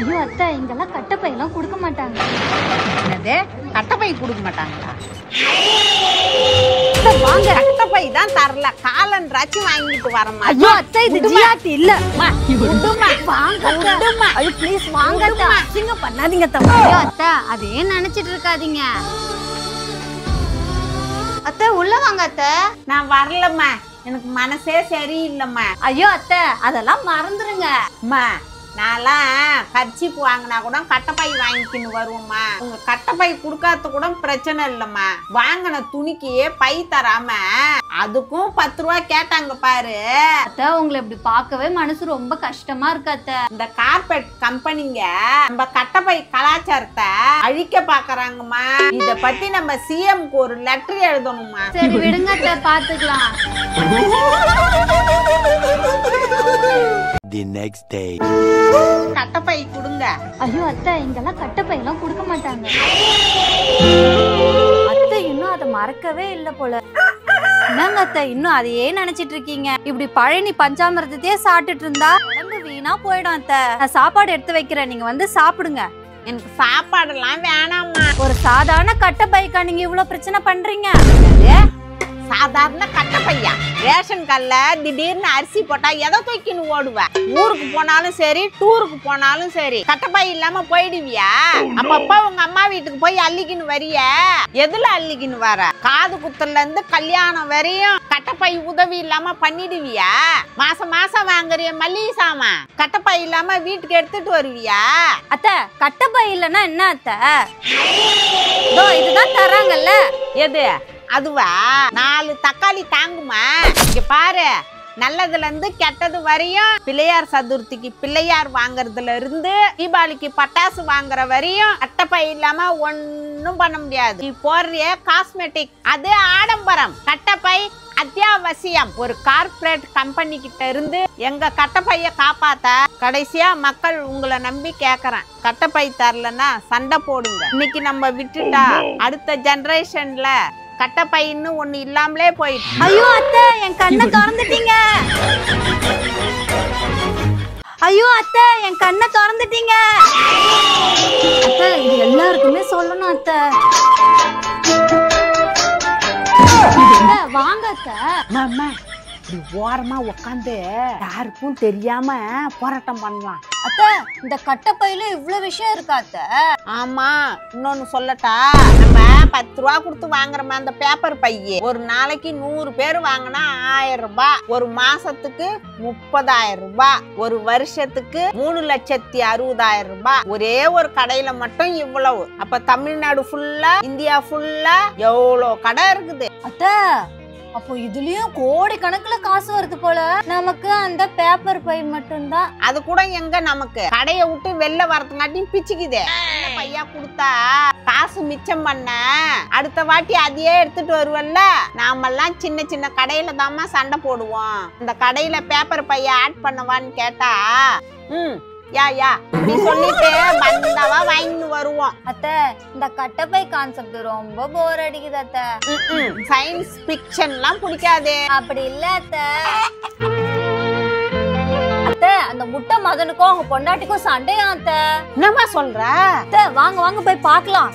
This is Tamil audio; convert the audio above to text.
ஐயோ அத்தை, இங்கெல்லாம் கட்டப்பை எல்லாம் கொடுக்க மாட்டாங்க. என்னது கட்டப்பை கொடுக்க மாட்டாங்களா? வாங்க, கட்டப்பை தான் தரல, காலன்றாச்சு வாங்கிட்டு வரமா. ஐயோ அத்தை, இது ஜிஆர்டி இல்ல. வாங்க, ஐயோ ப்ளீஸ் வாங்க அத்தை, அசிங்க பண்ணாதீங்க அத்தை. ஐயோ அத்தை, அதே நினைச்சிட்டு இருக்காதீங்க அத்தை. உள்ள வாங்க அத்தை. நான் வரலம்மா, எனக்கு மனசே சரியில்லைம்மா. ஐயோ அத்தை, அதெல்லாம் மறந்துருங்க. அம்மா, நான்லாம் கர்ச்சீப் வாங்கினா கூட கட்டப்பை வாங்கிக்கின்னு வருவோம்மா. உங்க கட்டப்பை கொடுக்காத கூட பிரச்சனை இல்லம்மா. வாங்கின துணிக்கு பை தராம அதுக்கும் 10 ரூபா கேட்டாங்க பாரு. அத்தை, உங்களை இப்படி பார்க்கவே மனசு ரொம்ப கஷ்டமா இருக்கு அத்தை. இந்த கார்பெட் கம்பெனிங்க நம்ம கட்டப்பை கலாச்சாரத்தை அழிக்க பாக்குறாங்கம்மா. இத பத்தி நம்ம சிஎம்க்கு ஒரு லெட்டர் எழுதணுமா. சரி விடுங்க அத்தை, பாத்துக்கலாம். The next day. கட்டப்பை கொடுங்க. ஐயோ அத்தை, இங்கெல்லாம் கட்டப்பை எல்லாம் கொடுக்க மாட்டாங்க. அத்தை இன்னும் அதை மறக்கவே இல்ல போல. என்னங்க அத்தை, இன்னும் அதையே நினைச்சிட்டு இருக்கீங்க? இப்படி பழனி பஞ்சாமிரதத்தையே சாப்பிட்டுட்டு இருந்தா உடம்பு வீணா போயிடும் அத்தை. நான் சாப்பாடு எடுத்து வைக்கிறேன், நீங்க வந்து சாப்பிடுங்க. எனக்கு சாப்பாடெல்லாம் வேணாம்மா. ஒரு சாதாரண கட்டப்பைக்கா நீங்க இவ்வளவு பிரச்சனை பண்றீங்க? சாதாரண கட்டப்பையா? ரேஷன் கல்ல திடீர்னு அரிசி போட்டா எதை தூக்கின்னு ஓடுவேன்? ஊருக்கு போனாலும் சரி, டூருக்கு போனாலும் சரி, கட்டப்பை இல்லாம போயிடுவியா? அப்பப்ப உங்க அம்மா வீட்டுக்கு போய் அள்ளிக்கின்னு வரிய, எதுல அள்ளிக்கின்னு வர? காது குத்துல இருந்து கல்யாணம் வரையும் கட்டப்பை உதவி இல்லாம பண்ணிடுவியா? மாசம் மாசம் வாங்குறிய மல்லிகை சாமான் கட்டப்பை இல்லாம வீட்டுக்கு எடுத்துட்டு வருவியா? அத்தை, கட்டப்பை இல்லைன்னா என்ன அத்தை? இதுதான் தராங்கல்ல. எது அதுவா? 4 தக்காளி தாங்குமா? இங்க பாரு, நல்லதுல இருந்து கெட்டது வரையும், பிள்ளையார் சதுர்த்திக்கு பிள்ளையார் வாங்குறதுல இருந்து தீபாவளிக்கு பட்டாசு வாங்குற வரையும் கட்டப்பை இல்லாம ஒன்னும் பண்ண முடியாது. நீ போடுறிய காஸ்மெட்டிக் அது ஆடம்பரம், கட்டப்பை அத்தியாவசியம். ஒரு கார்ப்பரேட் கம்பெனி கிட்ட இருந்து எங்க கட்டப்பைய காப்பாத்த கடைசியா மக்கள் உங்களை நம்பி கேக்குறேன். கட்டப்பை தரலன்னா சண்டை போடுங்க. இன்னைக்கு நம்ம விட்டுட்டா அடுத்த ஜெனரேஷன்ல கட்டப்பைன்னு ஒண்ணு இல்லாமலே போயிடுச்சு. ஐயோ அத்தை, என் கண்ணை திறந்துட்டீங்க. ஐயோ அத்தை, என் கண்ணை திறந்துட்டீங்க. அத்தை, இது எல்லாருக்குமே சொல்லணும் அத்தை. வாங்க அத்தை. மாமா, இப்படி ஓரமா உக்காந்து யாருக்கும் தெரியாம போராட்டம் பண்ணலாம். அத்தை, இந்த கட்டப்பையில இவ்வளவு விஷயம் இருக்கா அத்தை? ஆமா, இன்னொன்னு சொல்லட்டா? நம்ம 10 ரூபா கொடுத்து வாங்குறோமா அந்த பேப்பர் பைய, ஒரு நாளைக்கு 100 பேர் வாங்கினா 1000 ரூபாய், ஒரு மாசத்துக்கு 30,000 ரூபாய், ஒரு வருஷத்துக்கு 3,60,000 ரூபாய். ஒரே ஒரு கடையில மட்டும் இவ்வளவு. அப்ப தமிழ்நாடு ஃபுல்லா, இந்தியா ஃபுல்லா எவ்வளவு கடை இருக்குது அத்தை. அப்போ இதுலயும் கோடி கணக்குல காசு வருது போல. நமக்கு அந்த பேப்பர் பை மட்டும்தான். அது கூட எங்க நமக்கு கடையை விட்டு வெளில வரதுங்காட்டியும் பிச்சுக்குதே. பையா கொடுத்தா காசு மிச்சம் பண்ண அடுத்த வாட்டி அதையே எடுத்துட்டு வருவல்ல. நாமெல்லாம் சின்ன சின்ன கடையில தாமா சண்டை போடுவோம். இந்த கடையில பேப்பர் பைய ஆட் பண்ணவான்னு கேட்டா யா நீ சொல்லிட்டு பந்தாவா வாங்கிட்டு வருவோம். அத்தை, இந்த கட்டப்பை கான்செப்ட் ரொம்ப போர் அடிக்குது அத்தை. சயின்ஸ் பிக்ஷன்லாம் பிடிக்காதே. அப்படி இல்ல அத்தை. அத்தை, அந்த முட்டை மதனுக்கும் அவங்க பொண்டாட்டிக்கும் சண்டையா அத்தை? என்னமா சொல்ற? அத்தை, வாங்க வாங்க போய் பார்க்கலாம்.